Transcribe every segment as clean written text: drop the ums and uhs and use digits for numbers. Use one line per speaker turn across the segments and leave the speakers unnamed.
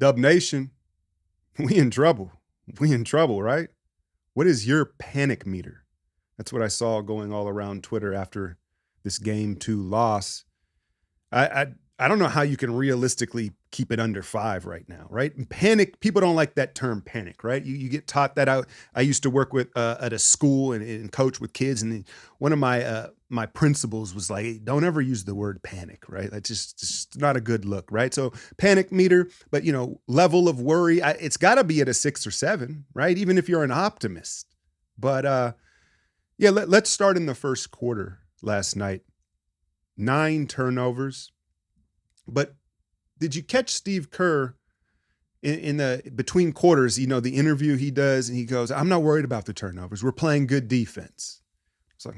Dub Nation, we in trouble. We in trouble, right? What is your panic meter? That's what I saw going all around Twitter after this game 2 loss. I I don't know how you can realistically keep it under 5 right now, right? And panic, people don't like that term panic, right? You get taught that out. I used to work with at a school and coach with kids, and one of my principals was like, hey, don't ever use the word panic, right? That's just not a good look, right? So panic meter, but level of worry, it's got to be at a 6 or 7, right? Even if you're an optimist. But yeah, let's start in the first quarter last night. 9 turnovers. But did you catch Steve Kerr in the between quarters? The interview he does, and he goes, "I'm not worried about the turnovers. We're playing good defense." It's like,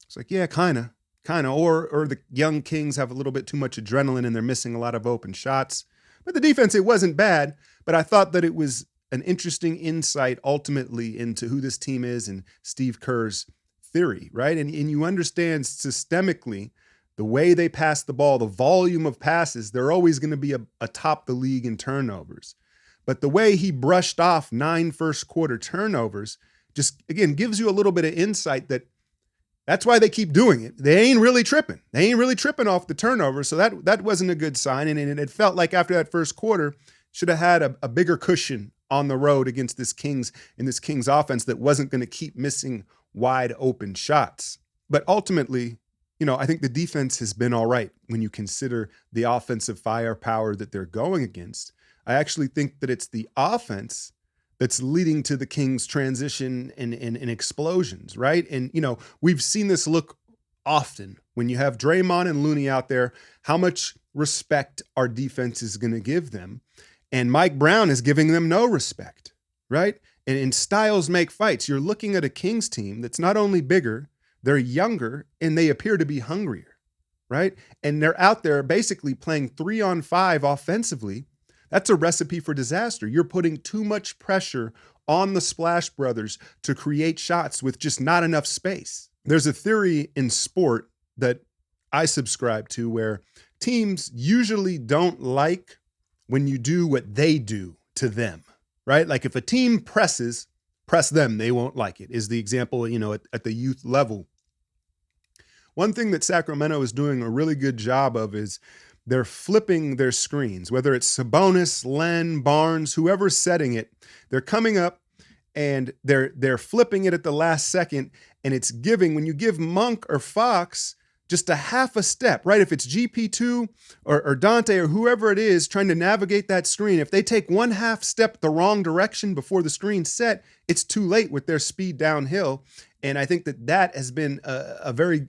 It's like, yeah, kind of. Or the young Kings have a little bit too much adrenaline and they're missing a lot of open shots. But the defense, it wasn't bad. But I thought that it was an interesting insight ultimately into who this team is and Steve Kerr's theory, right? And you understand systemically the way they pass the ball, the volume of passes, they're always going to be atop the league in turnovers. But the way he brushed off 9 first quarter turnovers just, again, gives you a little bit of insight that's why they keep doing it. They ain't really tripping. They ain't really tripping off the turnovers. So that wasn't a good sign. And it felt like after that first quarter, should have had a bigger cushion on the road against this Kings offense that wasn't going to keep missing wide open shots. But ultimately, I think the defense has been all right when you consider the offensive firepower that they're going against. I actually think that it's the offense that's leading to the Kings' transition and explosions, right? And, we've seen this look often when you have Draymond and Looney out there, how much respect our defense is going to give them. And Mike Brown is giving them no respect, right? And styles make fights. You're looking at a Kings team that's not only bigger, they're younger, and they appear to be hungrier, right? And they're out there basically playing 3-on-5 offensively. That's a recipe for disaster. You're putting too much pressure on the Splash Brothers to create shots with just not enough space. There's a theory in sport that I subscribe to where teams usually don't like when you do what they do to them, right? Like if a team press them, they won't like it, is the example, at the youth level. One thing that Sacramento is doing a really good job of is they're flipping their screens, whether it's Sabonis, Len, Barnes, whoever's setting it, they're coming up and they're flipping it at the last second, and it's giving, when you give Monk or Fox just a half a step, right? If it's GP2 or Dante or whoever it is trying to navigate that screen, if they take 1/2 step the wrong direction before the screen's set, it's too late with their speed downhill. And I think that has been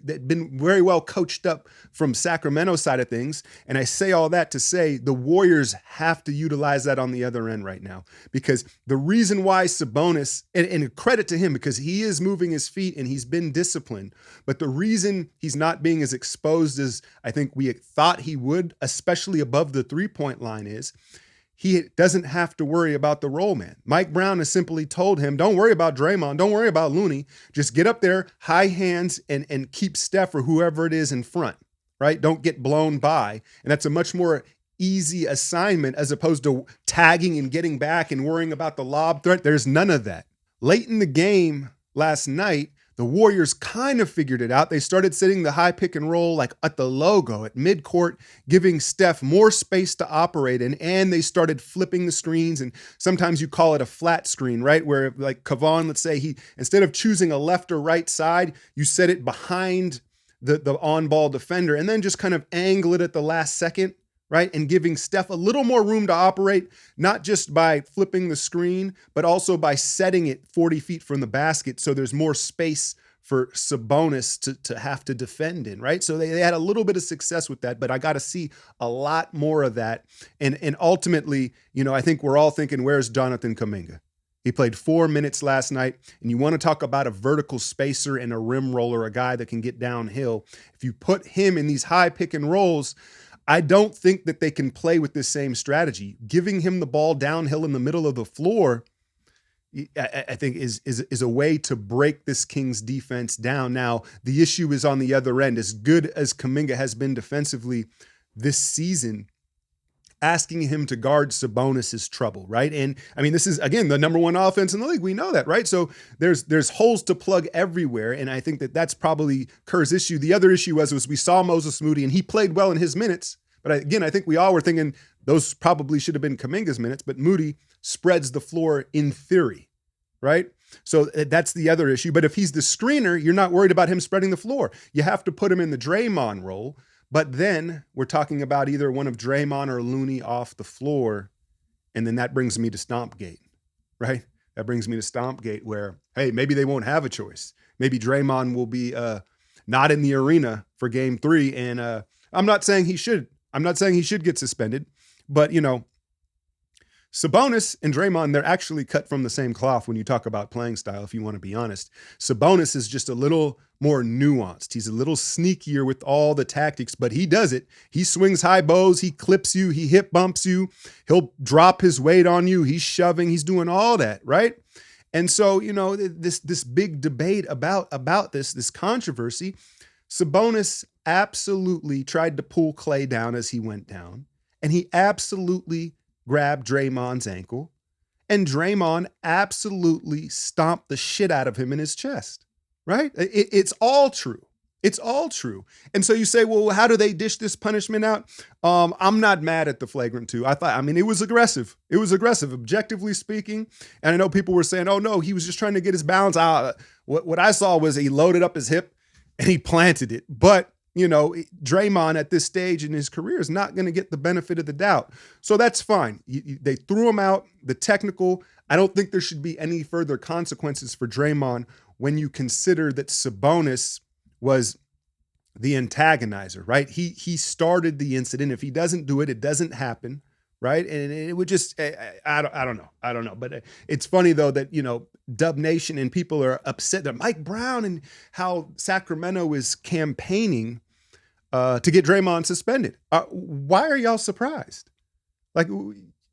been very well coached up from Sacramento side of things. And I say all that to say the Warriors have to utilize that on the other end right now, because the reason why Sabonis, and credit to him because he is moving his feet and he's been disciplined, but the reason he's not being as exposed as I think we thought he would, especially above the 3-point line, is he doesn't have to worry about the roll man. Mike Brown has simply told him, don't worry about Draymond, don't worry about Looney. Just get up there, high hands, and keep Steph or whoever it is in front, right? Don't get blown by. And that's a much more easy assignment as opposed to tagging and getting back and worrying about the lob threat. There's none of that. Late in the game last night, the Warriors kind of figured it out. They started setting the high pick and roll like at the logo at midcourt, giving Steph more space to operate in, and they started flipping the screens. And sometimes you call it a flat screen, right? Where like Kavon, let's say he, instead of choosing a left or right side, you set it behind the on-ball defender and then just kind of angle it at the last second, right? And giving Steph a little more room to operate, not just by flipping the screen, but also by setting it 40 feet from the basket so there's more space for Sabonis to have to defend in, right? So they had a little bit of success with that, but I got to see a lot more of that. And ultimately, I think we're all thinking, where's Jonathan Kuminga? He played 4 minutes last night, and you want to talk about a vertical spacer and a rim roller, a guy that can get downhill. If you put him in these high pick and rolls, I don't think that they can play with this same strategy. Giving him the ball downhill in the middle of the floor, I think is a way to break this Kings defense down. Now, the issue is on the other end. As good as Kuminga has been defensively this season, asking him to guard Sabonis is trouble, right? And I mean, this is, again, the number one offense in the league. We know that, right? So there's holes to plug everywhere. And I think that that's probably Kerr's issue. The other issue was we saw Moses Moody, and he played well in his minutes. But again, I think we all were thinking those probably should have been Kuminga's minutes, but Moody spreads the floor in theory, right? So that's the other issue. But if he's the screener, you're not worried about him spreading the floor. You have to put him in the Draymond role. But then we're talking about either one of Draymond or Looney off the floor. And then that brings me to Stompgate, right? That brings me to Stompgate where, hey, maybe they won't have a choice. Maybe Draymond will be not in the arena for game 3. And I'm not saying he should. I'm not saying he should get suspended. But, Sabonis and Draymond, they're actually cut from the same cloth when you talk about playing style, if you want to be honest. Sabonis is just a little more nuanced. He's a little sneakier with all the tactics, but he does it. He swings high bows, he clips you, he hip bumps you, he'll drop his weight on you, he's shoving, he's doing all that, right? And so, this big debate about this controversy, Sabonis absolutely tried to pull Klay down as he went down, and he absolutely grabbed Draymond's ankle, and Draymond absolutely stomped the shit out of him in his chest, right? It's all true. It's all true. And so you say, well, how do they dish this punishment out? I'm not mad at the flagrant 2. It was aggressive. It was aggressive, objectively speaking. And I know people were saying, oh no, he was just trying to get his balance out. What I saw was he loaded up his hip and he planted it. But Draymond at this stage in his career is not going to get the benefit of the doubt. So that's fine. They threw him out. The technical, I don't think there should be any further consequences for Draymond when you consider that Sabonis was the antagonizer, right? He started the incident. If he doesn't do it, it doesn't happen, right? And it would just, I don't know. But it's funny though that, Dub Nation and people are upset that Mike Brown and how Sacramento is campaigning to get Draymond suspended. Why are y'all surprised? Like,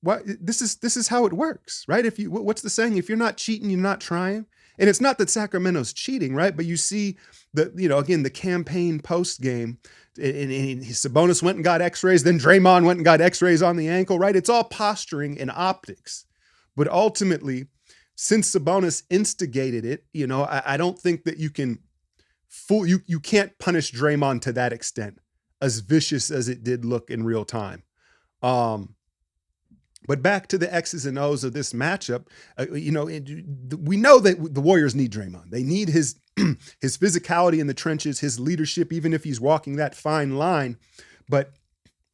why? This is how it works, right? What's the saying? If you're not cheating, you're not trying. And it's not that Sacramento's cheating, right? But you see again, the campaign post game, and Sabonis went and got x-rays, then Draymond went and got x-rays on the ankle, right? It's all posturing and optics. But ultimately, since Sabonis instigated it, I don't think that you can you can't punish Draymond to that extent, as vicious as it did look in real time. But back to the X's and O's of this matchup, we know that the Warriors need Draymond. They need his his physicality in the trenches, his leadership, even if he's walking that fine line. But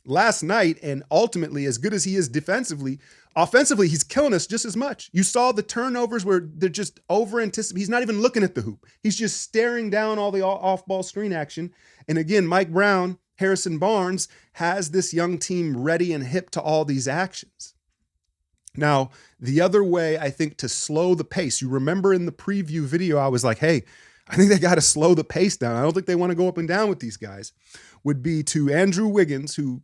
last night, and ultimately, as good as he is defensively, offensively, he's killing us just as much. You saw the turnovers where they're just over-anticipating. He's not even looking at the hoop. He's just staring down all the off-ball screen action. And again, Mike Brown, Harrison Barnes has this young team ready and hip to all these actions. Now, the other way, I think, to slow the pace, you remember in the preview video, I was like, hey, I think they got to slow the pace down. I don't think they want to go up and down with these guys, would be to Andrew Wiggins, who,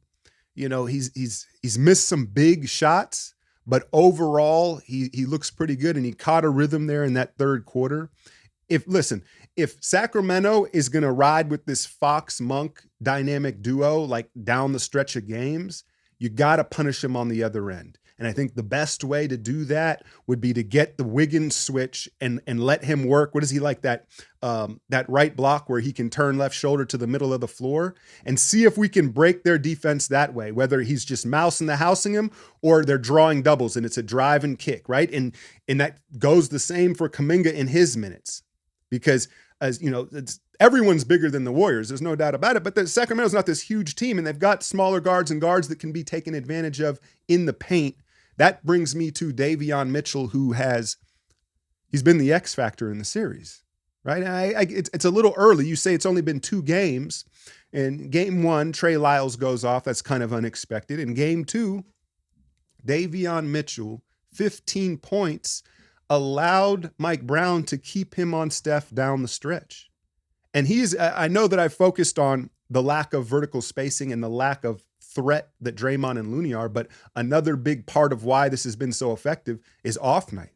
he's missed some big shots, but overall, he looks pretty good, and he caught a rhythm there in that third quarter. If Sacramento is going to ride with this Fox-Monk dynamic duo, like down the stretch of games, you got to punish him on the other end. And I think the best way to do that would be to get the Wiggins switch and let him work. What is he like, that right block where he can turn left shoulder to the middle of the floor, and see if we can break their defense that way, whether he's just mousing the housing him or they're drawing doubles and it's a drive and kick, right? And that goes the same for Kuminga in his minutes, because everyone's bigger than the Warriors. There's no doubt about it. But Sacramento's not this huge team, and they've got smaller guards and guards that can be taken advantage of in the paint. That brings me to Davion Mitchell, he's been the X factor in the series, right? It's a little early. You say it's only been 2 games. In game 1, Trey Lyles goes off. That's kind of unexpected. In game 2, Davion Mitchell, 15 points, allowed Mike Brown to keep him on Steph down the stretch. And I know that I've focused on the lack of vertical spacing and the lack of threat that Draymond and Looney are, but another big part of why this has been so effective is off night.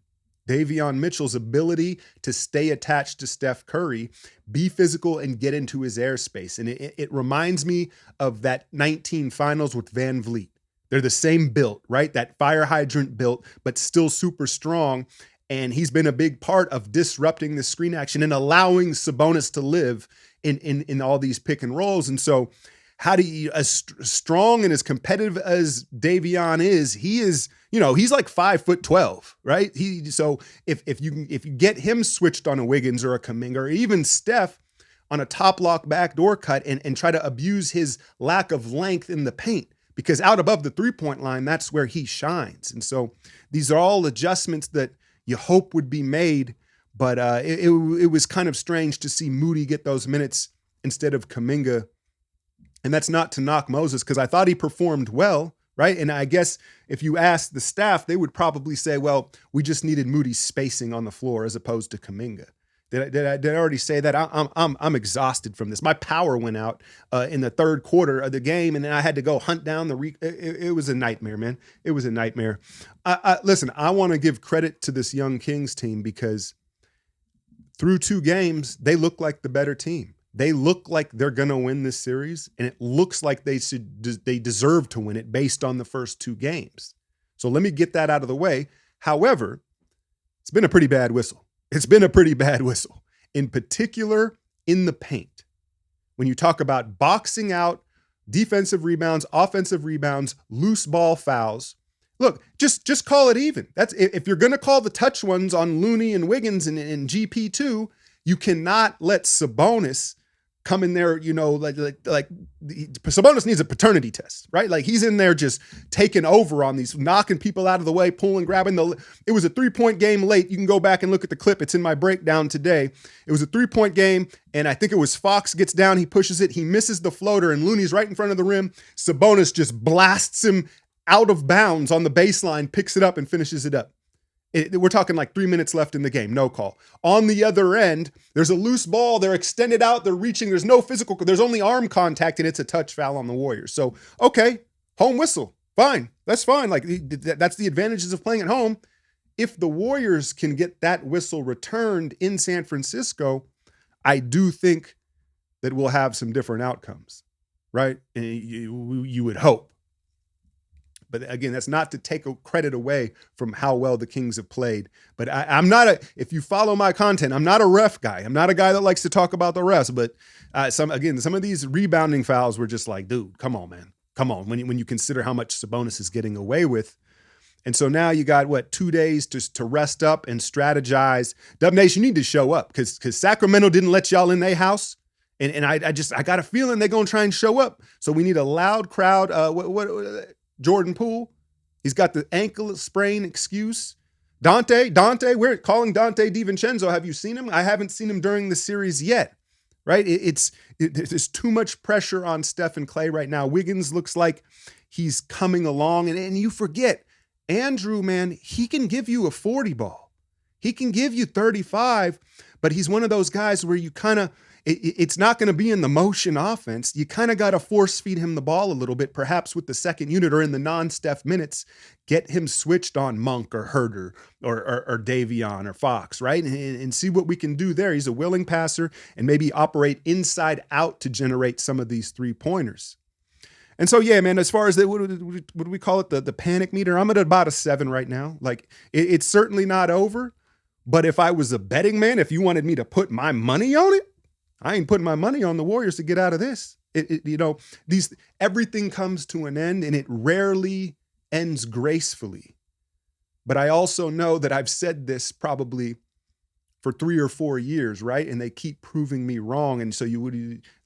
Davion Mitchell's ability to stay attached to Steph Curry, be physical, and get into his airspace. And it reminds me of that 19 finals with Van Vliet. They're the same built, right? That fire hydrant built, but still super strong. And he's been a big part of disrupting the screen action and allowing Sabonis to live in all these pick and rolls. And so, how do you, as strong and as competitive as Davion is, he is, he's like 5'12", right? So if you get him switched on a Wiggins or a Kuminga or even Steph on a top lock backdoor cut and try to abuse his lack of length in the paint, because out above the 3-point line, that's where he shines. And so these are all adjustments that you hope would be made, but it was kind of strange to see Moody get those minutes instead of Kuminga. And that's not to knock Moses, because I thought he performed well, right? And I guess if you ask the staff, they would probably say, well, we just needed Moody's spacing on the floor as opposed to Kuminga. Did I already say that? I'm exhausted from this. My power went out in the third quarter of the game, and then I had to go hunt down it was a nightmare, man. It was a nightmare. Listen, I want to give credit to this young Kings team, because through 2 games, they look like the better team. They look like they're going to win this series, and it looks like they deserve to win it based on the first 2 games. So let me get that out of the way. However, it's been a pretty bad whistle. It's been a pretty bad whistle, in particular in the paint. When you talk about boxing out, defensive rebounds, offensive rebounds, loose ball fouls, look, just call it even. That's if you're going to call the touch ones on Looney and Wiggins and GP2, you cannot let Sabonis come in there, like Sabonis needs a paternity test, right? Like he's in there just taking over on these, knocking people out of the way, pulling, grabbing it was a 3-point game late. You can go back and look at the clip. It's in my breakdown today. It was a 3-point game, and I think it was Fox gets down, he pushes it, he misses the floater, and Looney's right in front of the rim. Sabonis just blasts him out of bounds on the baseline, picks it up and finishes it up. We're talking like 3 minutes left in the game, no call. On the other end, there's a loose ball. They're extended out. They're reaching. There's no physical. There's only arm contact, and it's a touch foul on the Warriors. So, okay, home whistle. Fine. That's fine. Like that's the advantages of playing at home. If the Warriors can get that whistle returned in San Francisco, I do think that we'll have some different outcomes, right? And you would hope. But again, that's not to take credit away from how well the Kings have played. But I'm not if you follow my content, I'm not a ref guy. I'm not a guy that likes to talk about the refs. But some of these rebounding fouls were just like, dude, come on, man. Come on. When you consider how much Sabonis is getting away with. And so now you got 2 days to rest up and strategize. Dub Nation, you need to show up because Sacramento didn't let y'all in their house. And I got a feeling they're going to try and show up. So we need a loud crowd. Jordan Poole, he's got the ankle sprain excuse. Dante, we're calling Dante DiVincenzo. Have you seen him? I haven't seen him during the series yet, right? There's too much pressure on Steph and Clay right now. Wiggins looks like he's coming along, and you forget, Andrew, man, he can give you a 40 ball. He can give you 35, but he's one of those guys where you kind of, it's not going to be in the motion offense. You kind of got to force feed him the ball a little bit, perhaps with the second unit or in the non-Steph minutes, get him switched on Monk or Herter or Davion or Fox, right? And see what we can do there. He's a willing passer and maybe operate inside out to generate some of these 3-pointers. And so, yeah, man, as far as what do we call it? The panic meter, I'm at about a 7 right now. Like it's certainly not over, but if I was a betting man, if you wanted me to put my money on it, I ain't putting my money on the Warriors to get out of this. Everything comes to an end, and it rarely ends gracefully. But I also know that I've said this probably for 3 or 4 years, right? And they keep proving me wrong. And so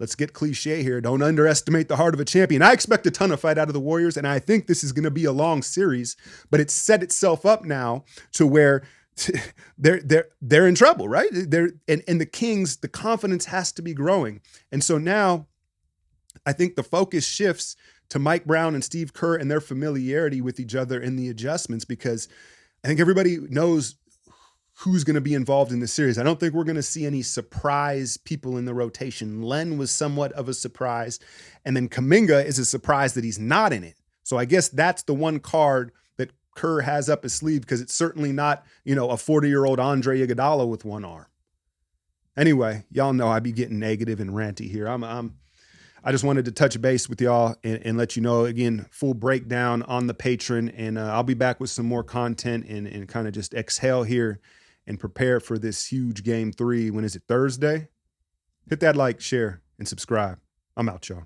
let's get cliche here. Don't underestimate the heart of a champion. I expect a ton of fight out of the Warriors, and I think this is going to be a long series. But it's set itself up now to where they're in trouble, right? And the Kings, the confidence has to be growing. And so now I think the focus shifts to Mike Brown and Steve Kerr and their familiarity with each other in the adjustments, because I think everybody knows who's going to be involved in this series. I don't think we're going to see any surprise people in the rotation. Len was somewhat of a surprise. And then Kuminga is a surprise that he's not in it. So I guess that's the one card that Kerr has up his sleeve, because it's certainly not, a 40-year-old Andre Iguodala with one arm. Anyway, y'all know I be getting negative and ranty here. I just wanted to touch base with y'all and let you know, again, full breakdown on the patron. And I'll be back with some more content and kind of just exhale here and prepare for this huge game 3. When is it? Thursday? Hit that like, share, and subscribe. I'm out, y'all.